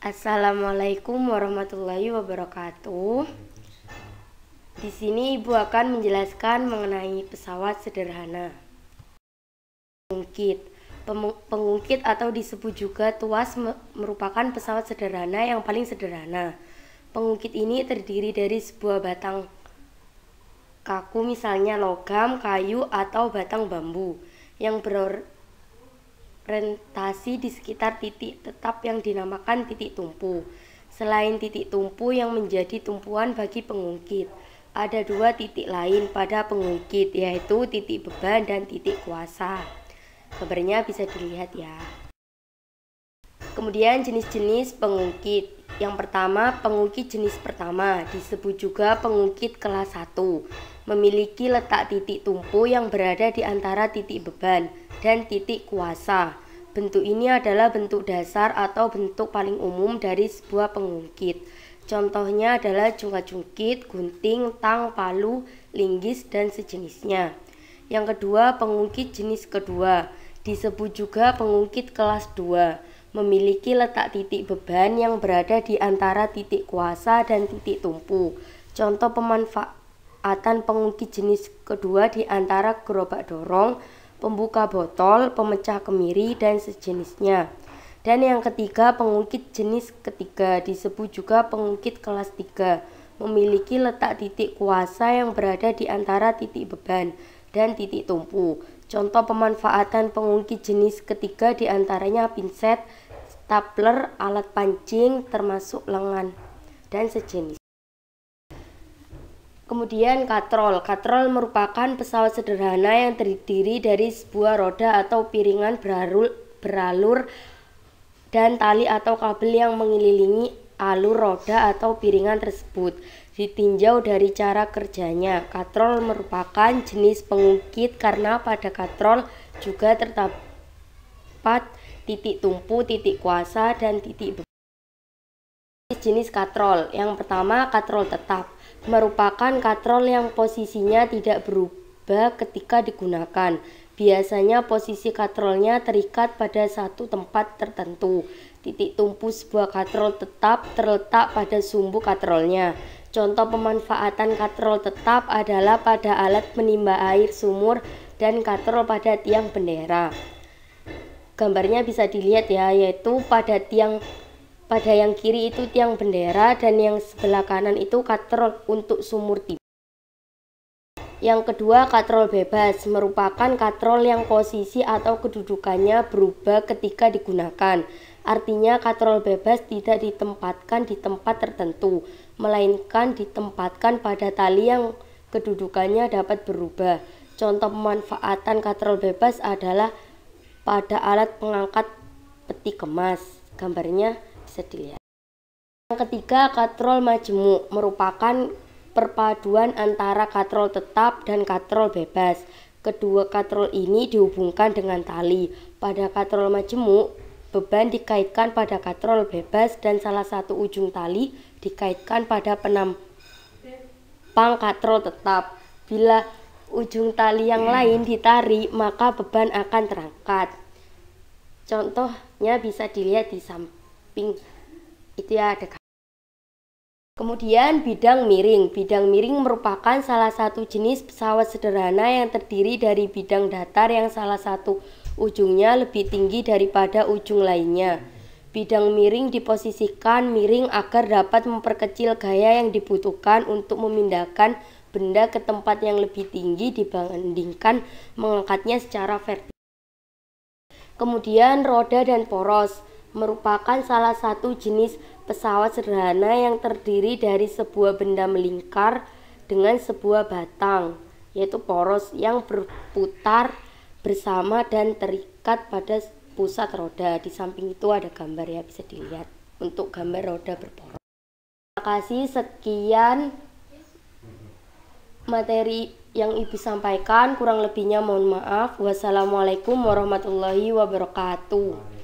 Assalamualaikum warahmatullahi wabarakatuh. Di sini Ibu akan menjelaskan mengenai pesawat sederhana. Pengungkit. Pengungkit atau disebut juga tuas merupakan pesawat sederhana yang paling sederhana. Pengungkit ini terdiri dari sebuah batang kaku, misalnya logam, kayu, atau batang bambu yang berorientasi di sekitar titik tetap yang dinamakan titik tumpu. Selain titik tumpu yang menjadi tumpuan bagi pengungkit, ada dua titik lain pada pengungkit, yaitu titik beban dan titik kuasa. Gambarnya bisa dilihat ya. Kemudian jenis-jenis pengungkit. Yang pertama, pengungkit jenis pertama, disebut juga pengungkit kelas 1, memiliki letak titik tumpu yang berada di antara titik beban dan titik kuasa. Bentuk ini adalah bentuk dasar atau bentuk paling umum dari sebuah pengungkit. Contohnya adalah jungkat-jungkit, gunting, tang, palu, linggis, dan sejenisnya. Yang kedua, pengungkit jenis kedua, disebut juga pengungkit kelas 2, memiliki letak titik beban yang berada di antara titik kuasa dan titik tumpu. Contoh pemanfaatan pengungkit jenis kedua di antara gerobak dorong, pembuka botol, pemecah kemiri, dan sejenisnya. Dan yang ketiga, pengungkit jenis ketiga, disebut juga pengungkit kelas 3, memiliki letak titik kuasa yang berada di antara titik beban dan titik tumpu. Contoh pemanfaatan pengungkit jenis ketiga diantaranya pinset, stapler, alat pancing, termasuk lengan, dan sejenis. Kemudian katrol. Katrol merupakan pesawat sederhana yang terdiri dari sebuah roda atau piringan beralur dan tali atau kabel yang mengelilingi alur roda atau piringan tersebut. Ditinjau dari cara kerjanya, katrol merupakan jenis pengungkit karena pada katrol juga terdapat titik tumpu, titik kuasa, dan titik beban. Jenis katrol. Yang pertama, katrol tetap, merupakan katrol yang posisinya tidak berubah ketika digunakan. Biasanya posisi katrolnya terikat pada satu tempat tertentu. Titik tumpu sebuah katrol tetap terletak pada sumbu katrolnya. Contoh pemanfaatan katrol tetap adalah pada alat penimba air sumur dan katrol pada tiang bendera. Gambarnya bisa dilihat ya, yaitu pada yang kiri itu tiang bendera dan yang sebelah kanan itu katrol untuk sumur timba. Yang kedua, katrol bebas, merupakan katrol yang posisi atau kedudukannya berubah ketika digunakan. Artinya katrol bebas tidak ditempatkan di tempat tertentu, melainkan ditempatkan pada tali yang kedudukannya dapat berubah. Contoh pemanfaatan katrol bebas adalah pada alat pengangkat peti kemas. Gambarnya bisa dilihat. Yang ketiga, katrol majemuk, merupakan perpaduan antara katrol tetap dan katrol bebas. Kedua katrol ini dihubungkan dengan tali. Pada katrol majemuk, beban dikaitkan pada katrol bebas dan salah satu ujung tali dikaitkan pada penampang katrol tetap. Bila ujung tali yang lain ditarik, maka beban akan terangkat. Contohnya bisa dilihat di samping itu ya, ada. Kemudian bidang miring. Bidang miring merupakan salah satu jenis pesawat sederhana yang terdiri dari bidang datar yang salah satu ujungnya lebih tinggi daripada ujung lainnya. Bidang miring diposisikan miring agar dapat memperkecil gaya yang dibutuhkan untuk memindahkan benda ke tempat yang lebih tinggi dibandingkan mengangkatnya secara vertikal. Kemudian roda dan poros merupakan salah satu jenis pesawat sederhana yang terdiri dari sebuah benda melingkar dengan sebuah batang, yaitu poros yang berputar bersama dan terikat pada pusat roda. Di samping itu ada gambar ya, bisa dilihat untuk gambar roda berporos. Terima kasih, sekian materi yang Ibu sampaikan, kurang lebihnya mohon maaf. Wassalamualaikum warahmatullahi wabarakatuh.